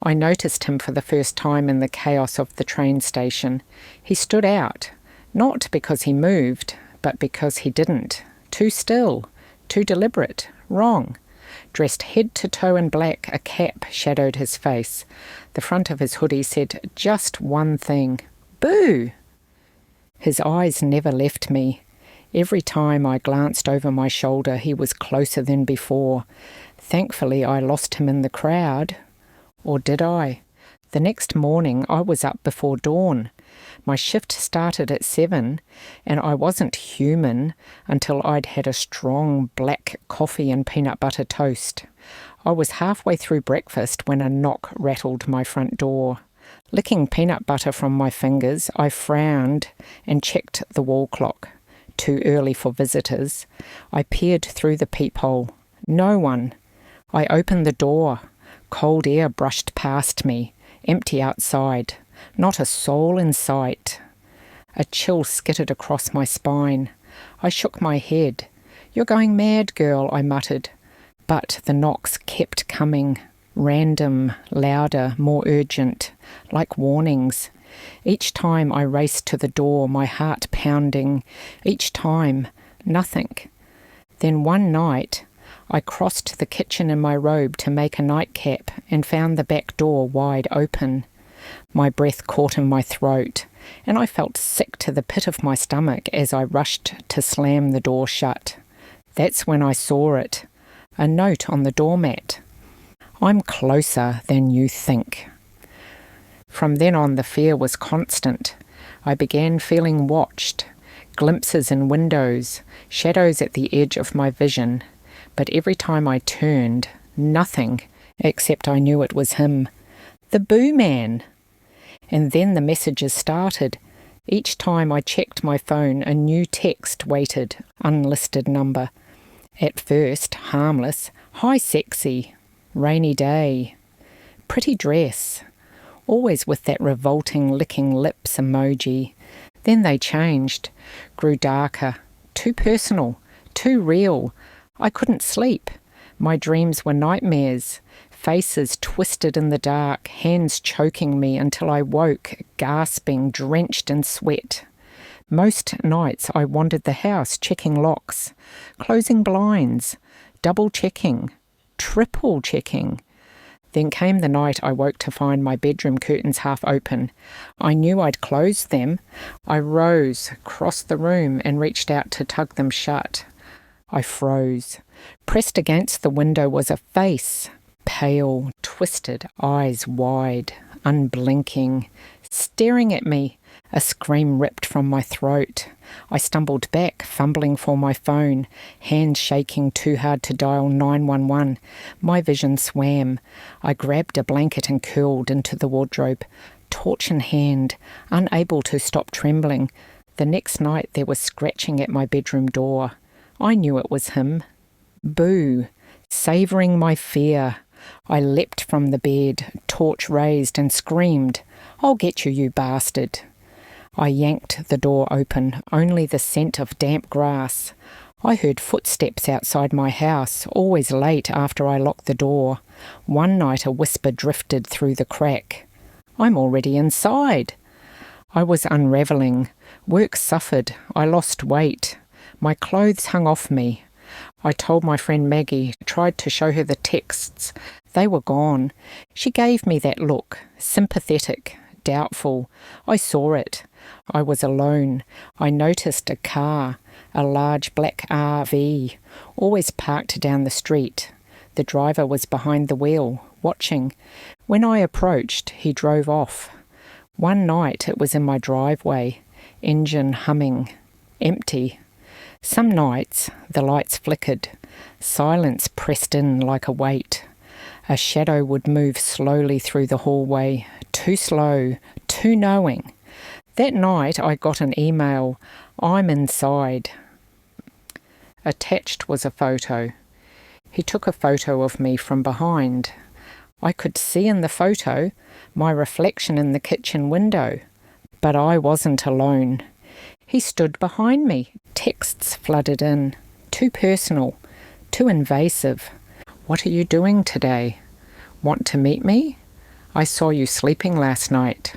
I noticed him for the first time in the chaos of the train station. He stood out, not because he moved, but because he didn't. Too still, too deliberate, wrong. Dressed head to toe in black, a cap shadowed his face. The front of his hoodie said just one thing: "Boo!" His eyes never left me. Every time I glanced over my shoulder, he was closer than before. Thankfully, I lost him in the crowd. Or did I? The next morning, I was up before dawn. My shift started at 7, and I wasn't human until I'd had a strong black coffee and peanut butter toast. I was halfway through breakfast when a knock rattled my front door. Licking peanut butter from my fingers, I frowned and checked the wall clock. Too early for visitors. I peered through the peephole. No one. I opened the door. Cold air brushed past me. Empty outside. Not a soul in sight. A chill skittered across my spine. I shook my head. "You're going mad, girl," I muttered. But the knocks kept coming. Random, louder, more urgent, like warnings. Each time I raced to the door, my heart pounding. Each time, nothing. Then one night, I crossed the kitchen in my robe to make a nightcap and found the back door wide open. My breath caught in my throat, and I felt sick to the pit of my stomach as I rushed to slam the door shut. That's when I saw it. A note on the doormat. "I'm closer than you think." From then on, the fear was constant. I began feeling watched. Glimpses in windows, shadows at the edge of my vision. But every time I turned, nothing, except I knew it was him. The Boo Man! And then the messages started. Each time I checked my phone, a new text waited, unlisted number. At first, harmless. "Hi, sexy. Rainy day. Pretty dress." Always with that revolting licking lips emoji. Then they changed, grew darker, too personal, too real. I couldn't sleep. My dreams were nightmares. Faces twisted in the dark, hands choking me until I woke, gasping, drenched in sweat. Most nights I wandered the house, checking locks, closing blinds, double-checking, triple-checking. Then came the night I woke to find my bedroom curtains half open. I knew I'd closed them. I rose, crossed the room, and reached out to tug them shut. I froze. Pressed against the window was a face, pale, twisted, eyes wide, unblinking, staring at me. A scream ripped from my throat. I stumbled back, fumbling for my phone, hands shaking too hard to dial 911. My vision swam. I grabbed a blanket and curled into the wardrobe, torch in hand, unable to stop trembling. The next night there was scratching at my bedroom door. I knew it was him. Boo, savouring my fear. I leapt from the bed, torch raised, and screamed, "I'll get you, you bastard." I yanked the door open, only the scent of damp grass. I heard footsteps outside my house, always late after I locked the door. One night a whisper drifted through the crack. "I'm already inside." I was unravelling. Work suffered. I lost weight. My clothes hung off me. I told my friend Maggie, tried to show her the texts. They were gone. She gave me that look, sympathetic, doubtful. I saw it. I was alone. I noticed a car, a large black RV, always parked down the street. The driver was behind the wheel, watching. When I approached, he drove off. One night it was in my driveway, engine humming, empty. Some nights the lights flickered, silence pressed in like a weight. A shadow would move slowly through the hallway, too slow, too knowing. That night I got an email, "I'm inside." Attached was a photo. He took a photo of me from behind. I could see in the photo my reflection in the kitchen window, but I wasn't alone. He stood behind me. Texts flooded in. Too personal, too invasive. "What are you doing today? Want to meet me?" I saw you sleeping last night."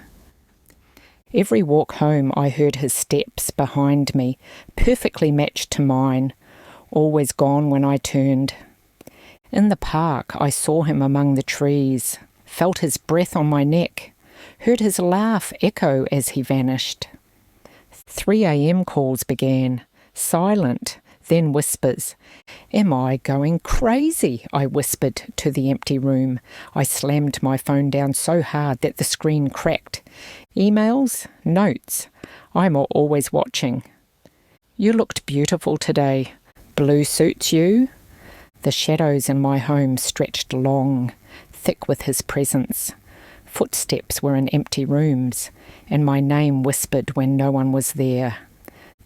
Every walk home I heard his steps behind me, perfectly matched to mine, always gone when I turned. In the park I saw him among the trees, felt his breath on my neck, heard his laugh echo as he vanished. 3 a.m. calls began, silent, then whispers. "Am I going crazy?" I whispered to the empty room. I slammed my phone down so hard that the screen cracked. Emails, notes. I'm always watching. "You looked beautiful today. Blue suits you?" The shadows in my home stretched long, thick with his presence. Footsteps were in empty rooms, and my name whispered when no one was there.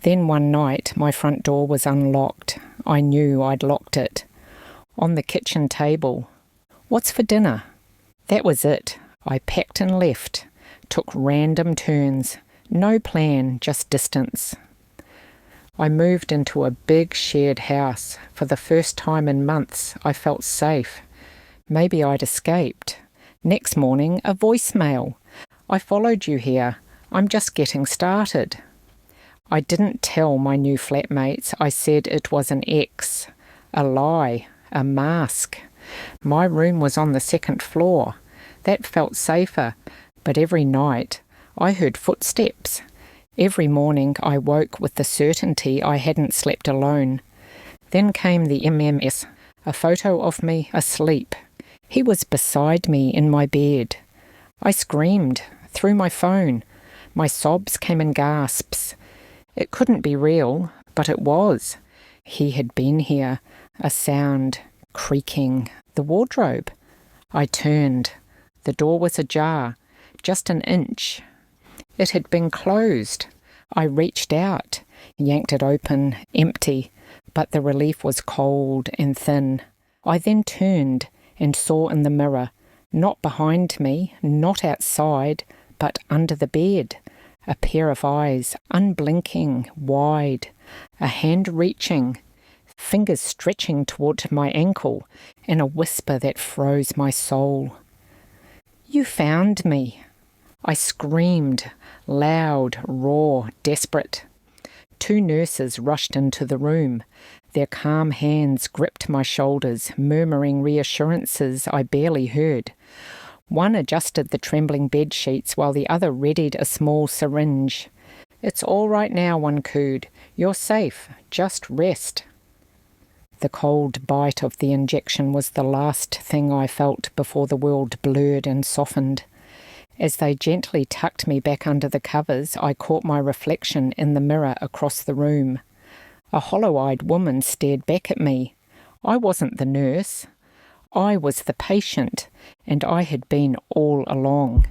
Then one night my front door was unlocked. I knew I'd locked it. On the kitchen table, "What's for dinner?" That was it. I packed and left. Took random turns. No plan, just distance. I moved into a big shared house. For the first time in months, I felt safe. Maybe I'd escaped. Next morning, a voicemail. "I followed you here. I'm just getting started." I didn't tell my new flatmates. I said it was an ex. A lie. A mask. My room was on the 2nd floor. That felt safer. But every night, I heard footsteps. Every morning, I woke with the certainty I hadn't slept alone. Then came the MMS, a photo of me asleep. He was beside me in my bed. I screamed, through my phone. My sobs came in gasps. It couldn't be real, but it was. He had been here, a sound, creaking, the wardrobe. I turned. The door was ajar, just an inch. It had been closed. I reached out, yanked it open, empty, but the relief was cold and thin. I then turned and saw in the mirror, not behind me, not outside, but under the bed, a pair of eyes, unblinking, wide, a hand reaching, fingers stretching toward my ankle, and a whisper that froze my soul. "You found me." I screamed, loud, raw, desperate. 2 nurses rushed into the room. Their calm hands gripped my shoulders, murmuring reassurances I barely heard. One adjusted the trembling bed sheets while the other readied a small syringe. "It's all right now," one cooed. "You're safe. Just rest." The cold bite of the injection was the last thing I felt before the world blurred and softened. As they gently tucked me back under the covers, I caught my reflection in the mirror across the room. A hollow-eyed woman stared back at me. I wasn't the nurse. I was the patient, and I had been all along.